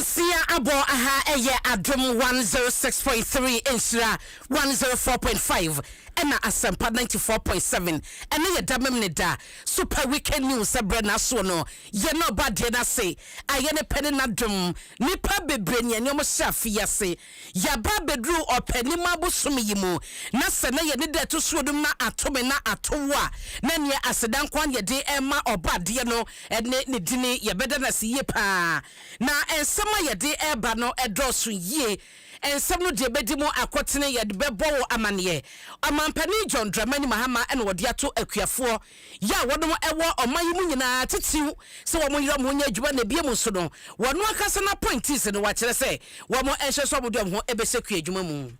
Nsia abo aha eye ADOM 106.3 insura 104.5 ena asempa 94.7 ena ye damem ne da super weekend news ebrena so no ye no bade na se aye ne pene na dum nipa bebre ne nyom shafi yase ya ba bedru openi mabosom yimu na se na ye ne da to so dum na atome na atowa na ne asedan kwan ye de ema obade no ene ne dini ye beda na se ye pa na ensema ye de eba no edoso ye ensem no de bedi mu akotene ye de bebo wo amane amampani John Dramani Mahama ene wode ato akuafo ya wono ewo oman mu nyina tetiu se wo mo yira mo nya adwuma na bie mu so no wono akasa na points no wa kire se wo mo enhye so bodom ho ebeseku adwuma mu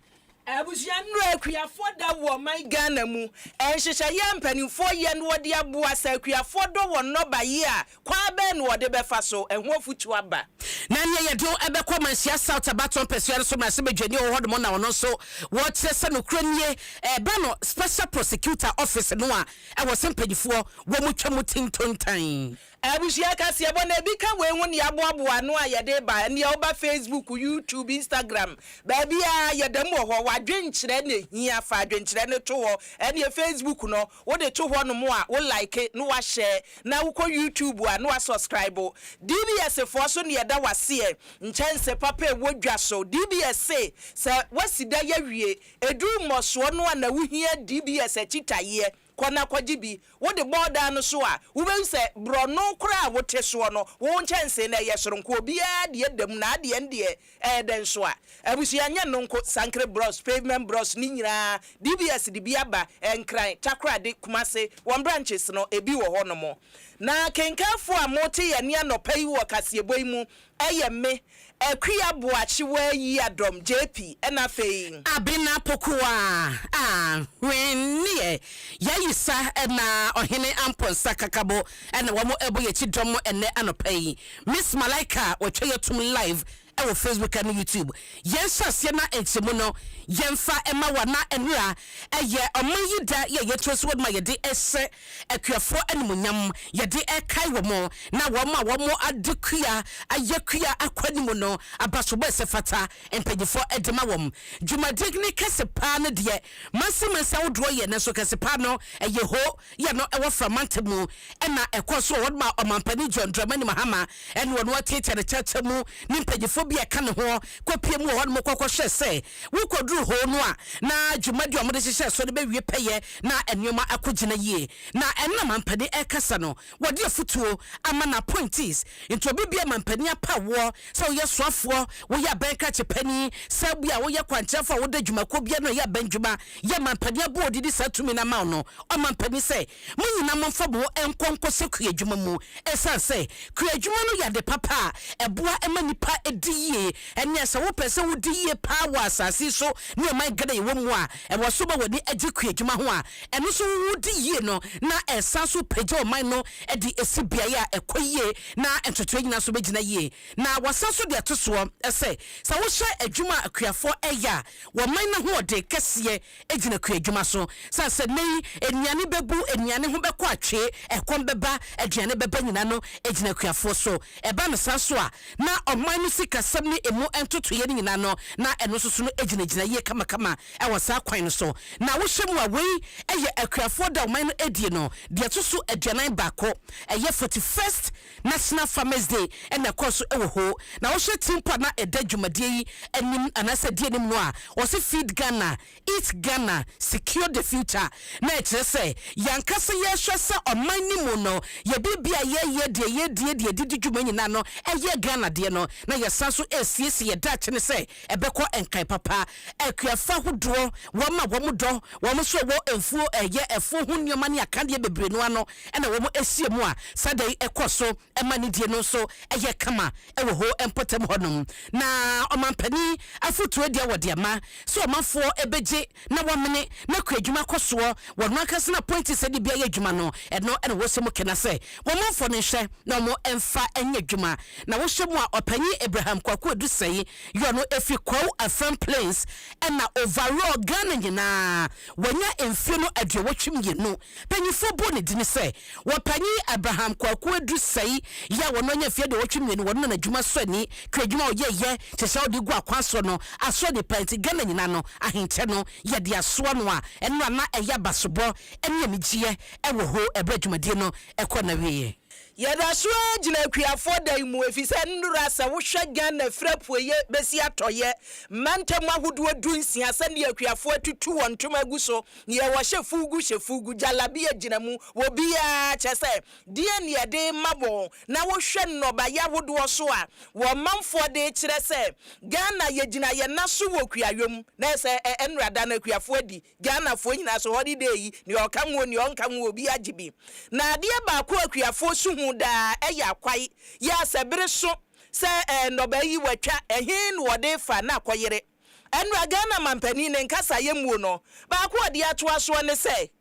Abusia nro akuafo da wo man Ghana mu enhyehyɛ ye mpanimfo ye no wode aboa sa akuafo do wo no ba ye a kwa be no wode befa so ehwo afutu aba na ne ye do ebekɔ mansia South Abaton Pesuare so mase bedwani wo hodo mo na wono so wo kire se no kranie ba no special prosecutor office no a ɛwɔ sempanyifo wo mo twa mo tintontan Abusia kase ebo na bi ka we hu ne aboaboa no a ye de ba ne oba Facebook, YouTube, Instagram ba bia ye dem wo ho wadwenkyere na hia fa adwenkyere ne to ho ene Facebook no wo de to ho no mo a wo like no wa share na wo ko YouTube a no wa subscribe DBS fo so ne da wase nchense papa e wodwa so DBS se wasida ya wie edu moso no a na wo hia DBS achitaye kwana kwajibi wo de border no so a wo be se brono kra wote so no wo nchense na ye soronko bia de dem na de ende den so a abusia nya no nko sankre bros pavement bros ni nyira DBS de bia ba enkran chakra de kumase one branches no ebi wo ho no mo na kenkafo a mote ye ne anopai wo kaseboi mu eye me akuya boachi wa yi ADOM JP ena fei abina pokuwa wennie yayisa ena ohene amponsa kakabo ena wamo ebo yechi dom ene anopai Miss Malaika wotwe yetum live ewo Facebook and YouTube yensa se na enchemu no yemfa ema wana enura eye omayida ye yetroso wod ma yede ese akuafo animunyam yede ekai womo na womo adekua ayekua akwanimu no abasobo esefata empagifo edema wom dwumadigni kesepa ne de mansimensa wodro ye ne so kesepa no eye ho ye no ewo framantemu ena ekoso wod ma omampani John Dramani Mahama ene wono atete ne chatemu ni mpagifo bi eka ne ho kopie mu ho no kokɔhwɛ sɛ wokoduru ho no a na dwumadi omode hyehyɛ so de bewie pɛyɛ na enwoma akogina yie na enna mampani ekasa no wode afutuo ama na points into bibia mampani apawo sɛ woyɛ soafoɔ woyɛ abanka chepani sɛ bia woyɛ kwankyerɛfo wode dwumako bia no yɛ bandwuma yɛ mampani abo odidi satumi na ma no o mampani sɛ munyina momfa bo enkonko sɛ kuadwuma mu esan sɛ kuadwuma no yɛ de papa eboa ema nipa ediye enya se wo pese wo diye power asase so ne o man gada yewo mu a e wo so ba woni agi kuadwuma ho a eno so wo diye no na esa so page o man no e di esibia ya ekoyie na entoto nyina so begina yie na wasa so de atoso ese sa wo hye adwuma akuafo eya wo man na ho de kese egina kuadwuma so sa se nei enuane bebu enuane ho bekɔ atwe ekon beba aduane beba nyina no egina kuafo so eba no sa so a na o man no sika ni emu entoto ye nyina no na eno soso no egina ye kama e wasa kwan no so na wo hwem wa wei eye akuafo da man no edie no de atoso aduanan baako eye 41st National Farmers Day and of course ewo ho na wo hwe timpa na eda dwumadie yi anim anasa die nim no a wo se feed Ghana, eat Ghana, secure the future na ekire se yankasa ye hwe se oman ni mu no ye bibia ye die didi dwuma nyina no eye Ghana de no na ye sanso esiesi ye dache ne se ebekɔ enkai papa akuafa hodoro woma womudo womo so wo enfuo eye efo ho nyoma ne akade bebre no ano ena womo esie mu a sadai ekoso ema ne die no so eye kama ewo ho empotem honom na omampani afutuo dia wode ama so omafo ebeje na womene na kuadwuma koso wono akase na point se de bia ye adwuma no eno ena wo se mu kena se womofo ne hwe na mo emfa enya adwuma na wo hwe mu a opanyi Abraham Kwaku do say you know if you call a firm place and na overall Ghana nyina wanya emfie no adwewotwem ye no panyifo bo ne dini say wo panyi Abraham Kwaku do say ya wono nya fie de wotwem ye no wono na dwuma so ani kradwuma oyeye chese odi gu akwaso no aso de panti Ghana nyina no ahenche no ye de aso no a eno na eya basobo ene migie ewo ho ebradwumade no ekona wiye yada so agina kuafo dan mu efise ndura se wo hwe Ghana frapoye besi atoye mantam ahodo adunsia se ne akuafo atutu wontom aguso ne ye wo hyefugu jalabi agina mu wo bia chese die ne de mabo na wo hwe nnoba ya hodo so a wo manfo de kire se Ghana ye gina ye naso wo kuayom na se enrada na akuafo adi Ghana fo nyina so holiday yi ne okamwo ne onkamwo obi agibi na de ba ko akuafo su da eya kwai ya sebere so se noba yi watwa ehin wode fa na koyere enra Ghana mampani ne nkasa yemu no ba ko de atoa so ne se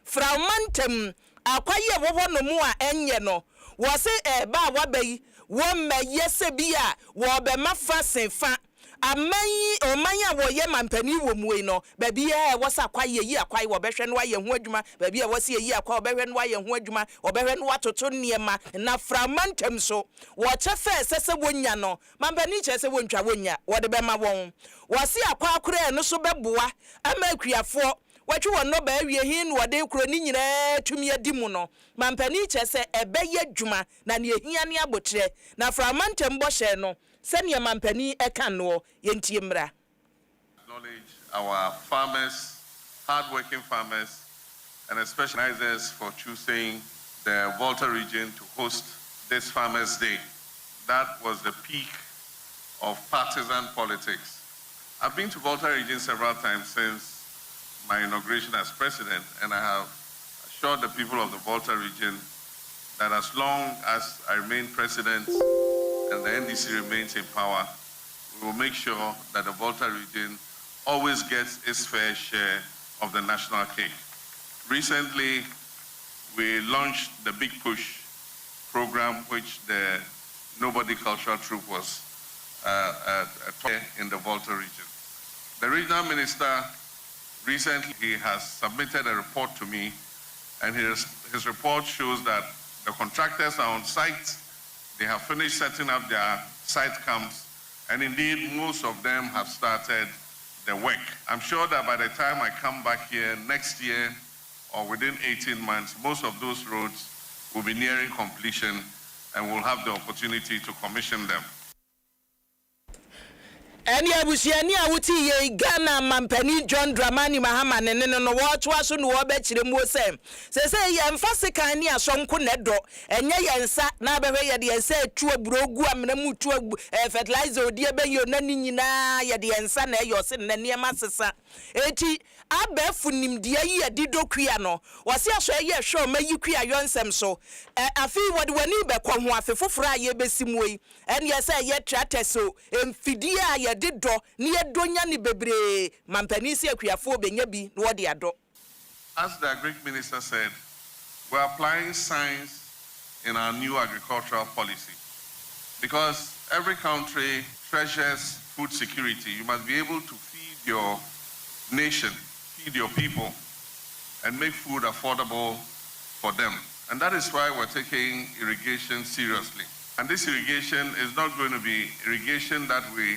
fragmentum akwaye woho no mu a enye no wo se ba wabai wo meye se bia wo be mafa senfa amanyi omanya wo ye mampani wo muwe no ba bia wo sa kwaye yi akwaye wo behwe no aye ho adwuma ba bia wo se yi akwaye wo behwe no aye ho adwuma wo behwe no watoto niema na fragmentum so wo chefe sese wonya no mampani che se wontwa wonya wo de be ma won wo se akwaye akure no so beboa ama akuafo watwe won no ba awie hin wo de kuro ni nyina tumi adi mu no mampani che se ebeye dwuma na ne ehia ne abotre na fragmentum bo hye no senior mampani ekanwo yentie mra. Acknowledge our farmers, hard-working farmers, and especially organizers for choosing the Volta region to host this Farmers' Day. That was the peak of partisan politics. I've been to Volta region several times since my inauguration as president, and I have assured the people of the Volta region that as long as I remain president and the NDC remains in power, we will make sure that the Volta region always gets its fair share of the national cake. Recently, we launched the Big Push program, which the Nobody Cultural Troupe was in the Volta region. The regional minister recently he has submitted a report to me, and his report shows that the contractors are on site. They have finished setting up their site camps, and indeed most of them have started the work. I'm sure that by the time I come back here next year or within 18 months, most of those roads will be nearing completion and we'll have the opportunity to commission them. Eni abusiani awuti ye Ghana mampani John Dramani Mahama ne no wotoa so no wo be kire mu osem se ye mfase kan ni asonko nedo enye yensa na behwe ye de yensa etu aburogu amna mu tu fertilizer odi ebe yo na ni nyina ye de yensa na eyo se na niema sesa eti abefu nimde yi adidokua no wase aso ye hwe mayi kua yonsem so afi wode wani be kwa ho afefofra ye besimuyi eni ye se ye tractor so emfidi a dido ni edonya ni bebre mampani si akuafo benya bi no de ado. As the Greek minister said, we are applying science in our new agricultural policy because every country treasures food security. You must be able to feed your nation, feed your people, and make food affordable for them. And that is why we're taking irrigation seriously. And this irrigation is not going to be irrigation that we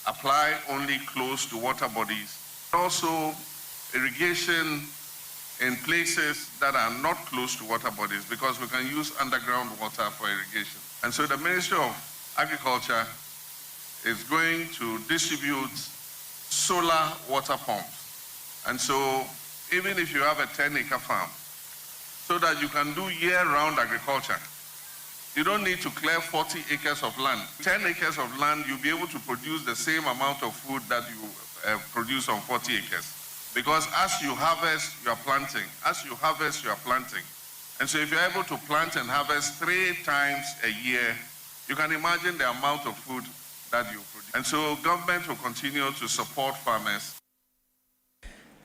apply only close to water bodies, also irrigation in places that are not close to water bodies because we can use underground water for irrigation. And so the Ministry of Agriculture is going to distribute solar water pumps. And so even if you have a 10-acre farm, so that you can do year-round agriculture, you don't need to clear 40 acres of land. 10 acres of land, you'll be able to produce the same amount of food that you produce on 40 acres. Because as you harvest, you are planting. As you harvest, you are planting. And so if you're able to plant and harvest 3 times a year, you can imagine the amount of food that you produce. And so government will continue to support farmers.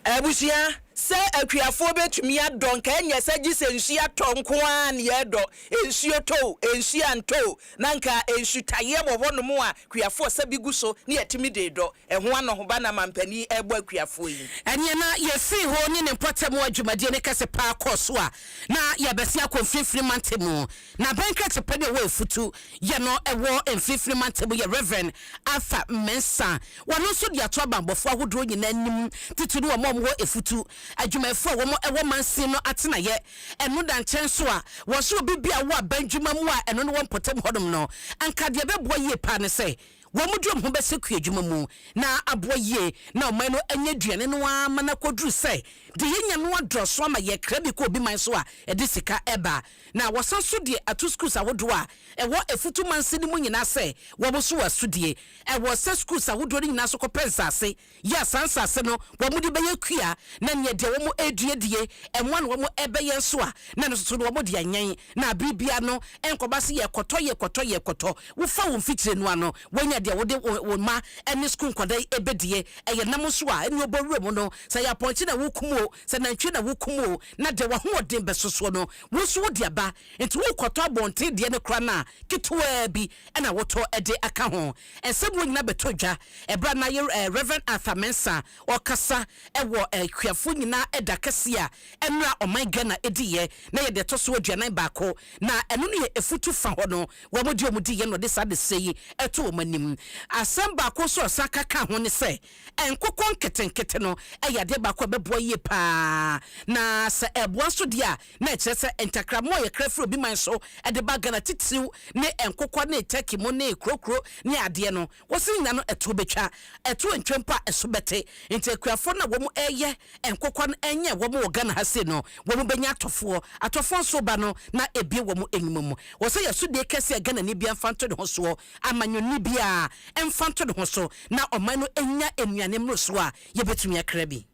Abusia se akuafo betumi adon ka enya se gise nsu atonko an ye do ensu to ensu anto nanka ensu taye wohonom a akuafo se biguso ne yetimi de do eho anohoba na mampani ebo akuafo yi enya na ye fi ho ni ne potem adwumade ne kase pa akoso a na ye bese akonfifiri mantemu na banka tepede wo efutu ye no ewo enfifiri mantemu ye Reverend Arthur Mensa wano so de ato abambofo ahodo nyina nim titunu wo mo efutu adwumafo wo mo ewo mansi no atena ye eno da nchen so a wo so bibia wo abandwuma mu a eno no wo potem hodom no anka de bebo ye pa ne se wamudrum ho beseku adwuma mu na aboye na oman no anya duane no ama na kodru se de yenya no adroso ama ye krabi ko obi man so a ede sika eba na wasanso de atu schools awodo a ewo efutu manse ni mu nyina se wo so wasudie ewo se schools awodo ni nyina so ko pensase ya sansase no wamudi beye kua na ne de wo mo eduedie enwa no wo mo ebeye so a na no so no wo mo de anyan na bibia no enkoba se ye koto wo fa wo mfitire no ano wonya de wode wo ma ene school kwadai ebedie eye nam so a ene obowure mu no say ya ponchi na wokumo say nantwe na wokumo na de wo ho odin besoso no wo so wo de aba enti wo koto abonte de ne kra na kitwa bi ena woto ede aka ho ensem wo nyina betodwa ebra na ye Reverend Arthur Mensa okasa ewo kuafo nyina eda kase a enra oman Ghana ediye na ye de toso aduanan baako na eno no ye efutu fa ho no wo modi omudi ye no de sa de sei eto wo manim asamba ko so saka ka ho ne se enkokon ketenkete no eyade ba ko bebo ye pa na se eboa so dia na ekese entakramo ye krafro obi man so ede ba Ghana titiw ne enkokwa na etaki mo ne krokro ne ade no wosin no eto betwa eto ntwempa esobete entakrafo na wo mu eye enkokwa no enye wo mu Ghana hase no wo mu benya atofo so ba no na ebie wo mu enyumu wo se yeso de kese Ghana ni bia mfanto de ho so amanyoni bia emfanto de ho so na oman no enya enuane mroso a yebetumi akrabi.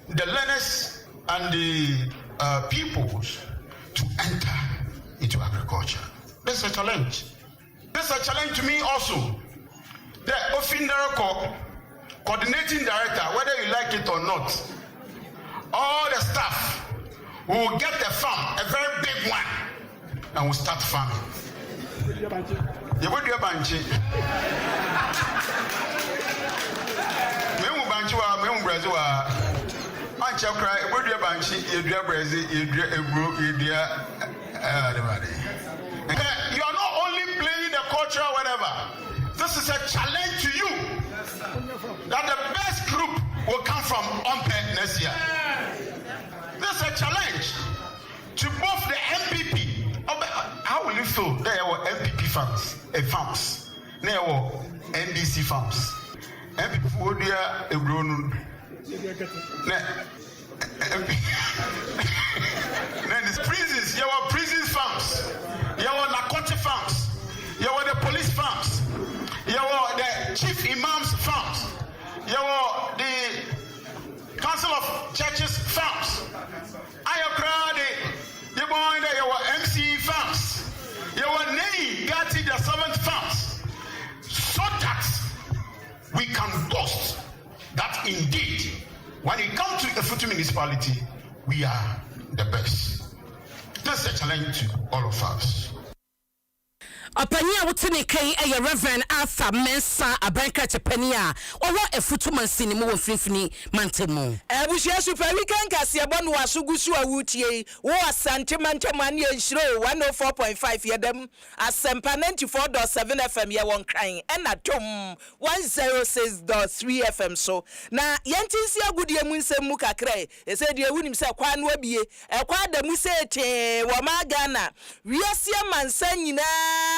The learners and the peoples to enter into agriculture. That's a challenge. That's a challenge to me also. The coordinating director, whether you like it or not, all the staff will get the farm, a very big one, and we'll start farming. You would do a bunch. Brazil. Ancha cry, would you bunch, you do Brazil, you do you are not only playing the culture, whatever. This is a challenge to you that the best group will come from Ompe next year. This is a challenge to both the MPP. How will you feel? There were MPP farms, there were NDC farms. MPP would be a grown. Then the prisons, there were prison farms, there were narcotic farms, there were the police farms, there were the chief imams farms, there were the council of churches farms. There were MC farms, there were Nei Gati the seventh farms, so that we can boast that indeed, when it comes to the Futu municipality, we are the best. That's a challenge to all of us. Opania wotene kai eye Reverend Arthur Mensa abanka chepania owo efutu mansini mu wonfifini mantemu ebushia super weekend kasi abon wasugusu awutie wo asante mantemani enhiro 104.5 yedem asempa 94.7 FM ye won kran ena tom 106.3 FM so na yentinsi agudie mu nsem mu kakra ese de ewunim se kwa no abie ekwa da mu se te wo magana wiase mansa nyina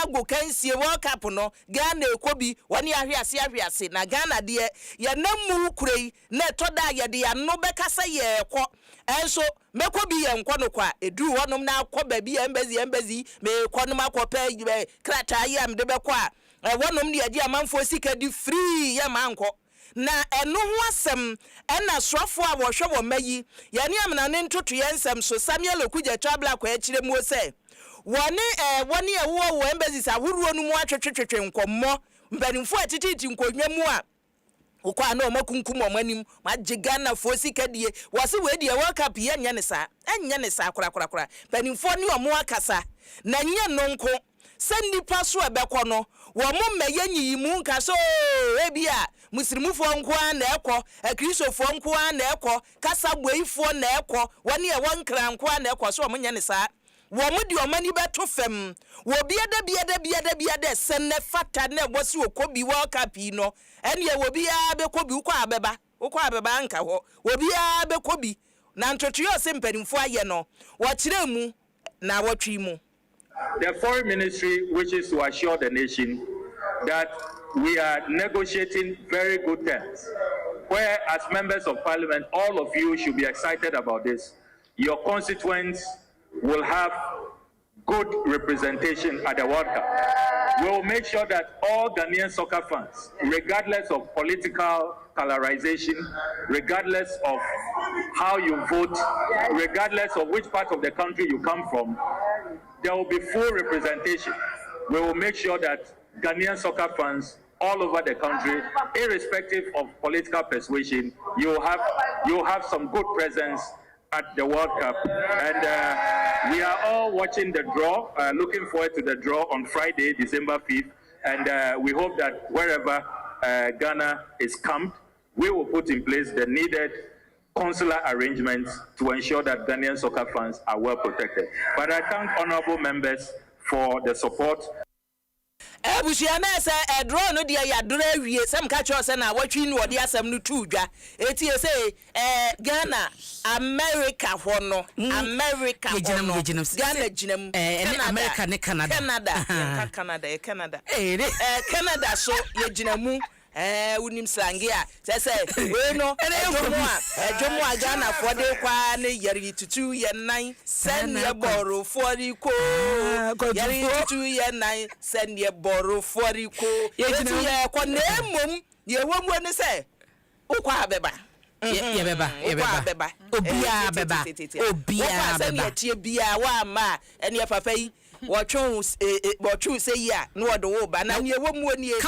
gokansie World Cup no Ghana ekobi wani ahwiase na Ghana de ye namu kurei na toda ye de no bekasa ye ekọ enso mekobi ye nkọ no kwa edu wonom na akọ ba bi embezi me ekọ no makopa krata ye am de bekọ a wonom de ye amanfo sika di free ye mankọ na eno ho asem ena sofo a wo hwe wo mayi ye ne amna ne ntoto ye nsem so Samuel Okudja Twabla kwa akire mu se woni ewo embassy ahuru onu mu atwetwetwe nkommo mpanimfo atititi nkonwa mu a ukwa no makunkum omanim majigana fosi kadie wase we die World Cup ye nya ne sa kura panimfo ne omo akasa na nya no nko sandi paso ebekọ no wo mo meye nyiyimu nka so ebia muslimufo nko an na ekọ akristofo nko an na ekọ kasa boyifo na ekọ woni e wonkra nko an na ekọ so omo nya ne sa wo mo di omani beto fam wo biada senne fata na wosi okobi World Cup no ene wo bia be kobi ukọ abeba nka ho wo bia be kobi na ntotuyo se mpanimfo aye no wo kire mu na wo twi mu. The foreign ministry wishes to assure the nation that we are negotiating very good terms, where as members of parliament, all of you should be excited about this. Your constituents will have good representation at the World Cup. We will make sure that all Ghanaian soccer fans, regardless of political colorization, regardless of how you vote, regardless of which part of the country you come from, there will be full representation. We will make sure that Ghanaian soccer fans all over the country, irrespective of political persuasion, you have some good presence at the World Cup. And we are all watching the draw, looking forward to the draw on Friday, December 5th. And we hope that wherever Ghana is camped, we will put in place the needed consular arrangements to ensure that Ghanaian soccer fans are well protected. But I thank honorable members for the support. Busiana say draw no dia ya dura wie sem ka cho say na watwi no odi asem no tuudwa eti say Ghana America ho no America ho no Ghana ginam America ne Canada Canada so ye ginamu unim slangi a say we no edwomo a Ghana for de kwa ne yari tutu ye nan send ye boro for ko yari tutu ye nan send ye boro for ko ye ko na emom ye womu ne say ukwa abeba ye beba obia beba ye tie bia wa ma ene ye papa yi wo twon say ya no wo do wo ba na ne womu ni e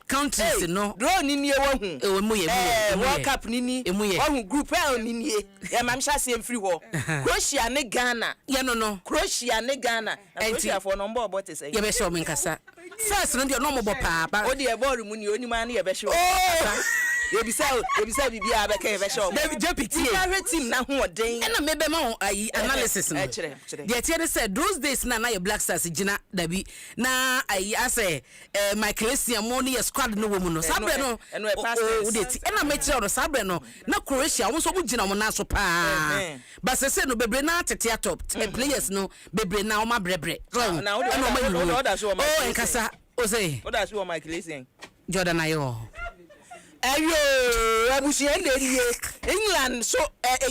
countries no drone ni ewo hu mu World Cup ni ohu group L ni ya mam sha se free ho Croatia ne Ghana ye no Croatia ne Ghana Croatia for number about say ye be show me nkasa first no de no mo bo pa o de e ball mu ni onima na ye be show ye bisa bibia be ka ye be show David JPT team na ho den na me be ma analysis no de tie say those days na ye Black Stars gina dabi na ayi ase Michael Essien mo ni squad no wo mu no sabre no o de ti na me kire no sabre no na Croatia wo so bu gina mo na so pa ba se no bebre na tete atop players no bebre na o ma brebre na o da so o enkasa o say o da so Michael Essien Jordan ayo abusia nderiye England so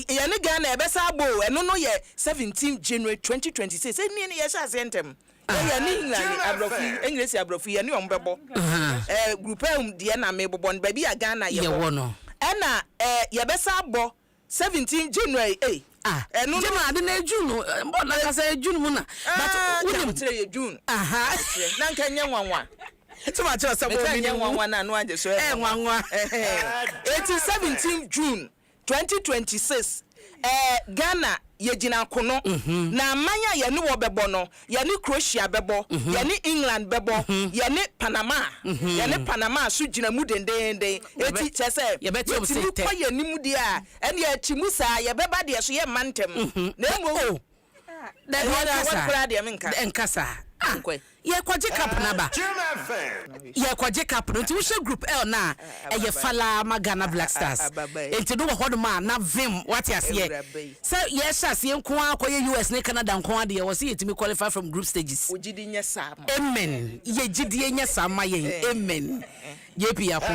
ye ne Ghana e be sa bo eno no ye 17 January 2026 eni ne ye sha sentem ye ne England abrofi English abrofi ye ne ombebo group de na me bobo ba bi Ghana ye wo no ena ye be sa bo 17 January eno no ade na June mbo na ka say June mu na but we tire ye June na nka nye nwanwa tuma cho sabo mi ni nwanwa na no anje so nwanwa 17 June 2026 Ghana ye gina kono na manya ye ne wo bebo no ye ne Croatia bebo ye ne England bebo ye ne Panama so gina mu dendende eti chese ye beto se ko ye nimu dia ene ye timu sa ye beba de so ye mantem na emo da dia nkasa ye kwaje cap na ba ye kwaje cap no ti wo she group L na ye fala magana Black Stars enti do ho do ma na vim what ya say so ye sha se nko akoye US ne Canada nko ade ye wo se yetimi qualify from group stages ojidi nya sa amen ye gidi nya sa ma ye amen ye pia ko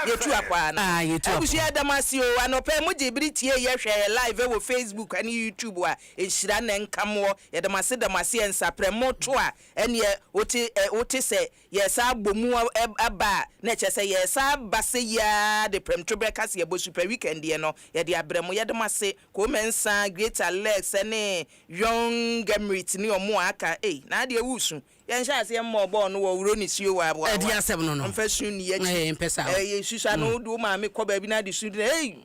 ye tu akwa na ye tu abusia damasi o anope mu jibritie ye hwe live wo Facebook and YouTube a ehira na nkamo ye damasi ensapremo to a ene wote se ye sa bomu aba na che se ye sa base ya de premto breakers ye bo super weekend ye no ye de abremo ye damasi ko mensa great Alex ene young Emirates ni omo aka na de wusu yen sha se mo bo no wo wuro ni sio wa bo edi asem no no mfa su ni yachi mpesa ye susa no do ma me ko ba bi na de su hey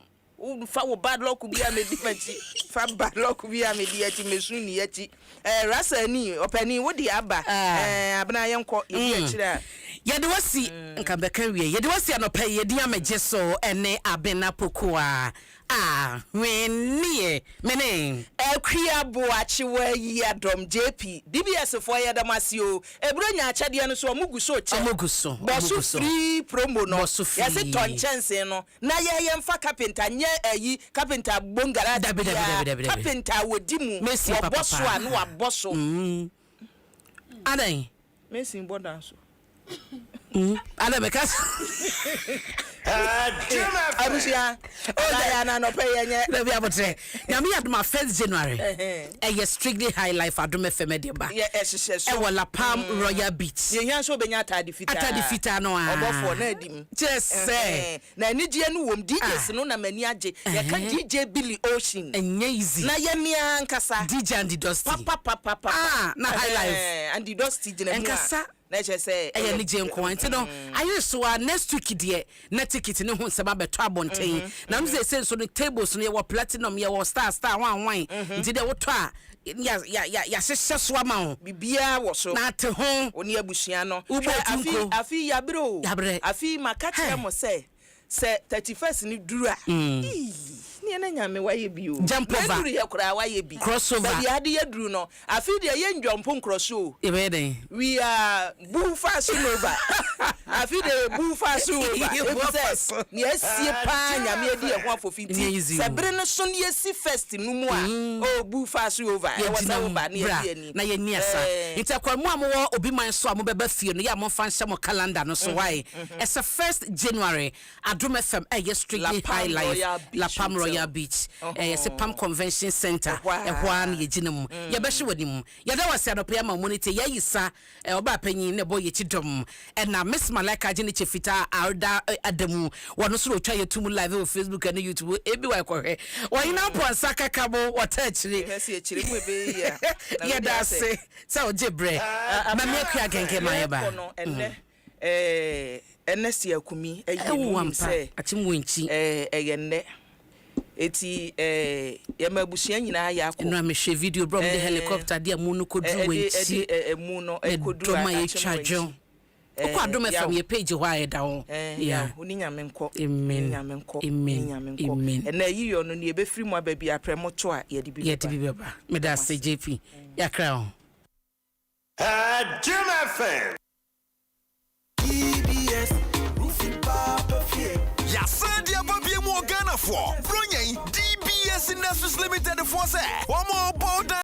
fa wo bad luck bi a me di machi fa bad luck bi a me di yachi me su ni yachi rasa ni opani wo di aba abna yenko ye akira yede wasi nka beka wie yede wasi anopa yede amagye so ene abena pokoa wennie mene akria boachi wa yi Adom JP DBS for yedamasi o ebro nya achade no so omuguso che omuguso bosu free promo no bosu free yase ton chance no na ye mfa carpenter nye ayi carpenter bongara carpenter wodimu bosu anu aboso adan mesin bodan so ada bekas abusia ya na no pay yenye na bi abotre na me Adom 1st January strictly high life Adom FM de ba so wala Palm Royal Beach ye hia so benya atade fita no obofo na adim just say na anigye no wom DJs no na mani age ye ka DJ Billy Ocean enye easy na ye mia nkasa DJ and Dusty na high life and Dusty jina mu nkasa na che say ni je nko nti no ayo so next week de na ticket ne ho nsema beto abonten na mze say so no tables no ye wo platinum ye wo star wan nti de wo to a ya hyehyɛ so ama ho bibia wo so na te ho oni abusua no afi yabre afi makache mo say 31st ni duru a ni na nyame waye bio jump over duru ye kura waye bi crossover ba ade ye duru no afi de ye ndwompo crossover ebeden we are boo fast over afi de boo fast over ni esie pa nyame adi ye ho afofinti sebre no so ni esi first no mu a boo fast over e wasa over ni adi na ye ni asa ita kwa mu amwo obi man so amobeba fie no ya mo fa nhyɛ mo calendar no so why it's a 1st January Adom FM strictly high life La Palm Royal Beach yes Palm Convention Center ehwa na yegina mu ye behwe wani mu ye da wase adopo ya ma monitor ye yisa oba panyin ne boy yechidom na Miss Malika gine chefita Alda Adamu wono so otwa yetum live on Facebook and YouTube ebi wa kohwe woyina ponsa kakabo watachire mu ebe ya ye da se so ojebre ma me akua genke ma ba NSC akumi ayi se atimu nchi eyenne eti ya mabusia nyina ya akọ no amehwe video bro the helicopter dia mu no kodru wenchi emu no kodru ma ye chajo okọ Adom FM ye page ho ayeda ho ya oni nyame nkọ amen na yi yo no ne ebe free mu aba bi apremoto a ye di bi ba me da CJP ya kra ho Adom FM Yasadia Bobby Morgana for Brunei DBS Industries Limited for say one more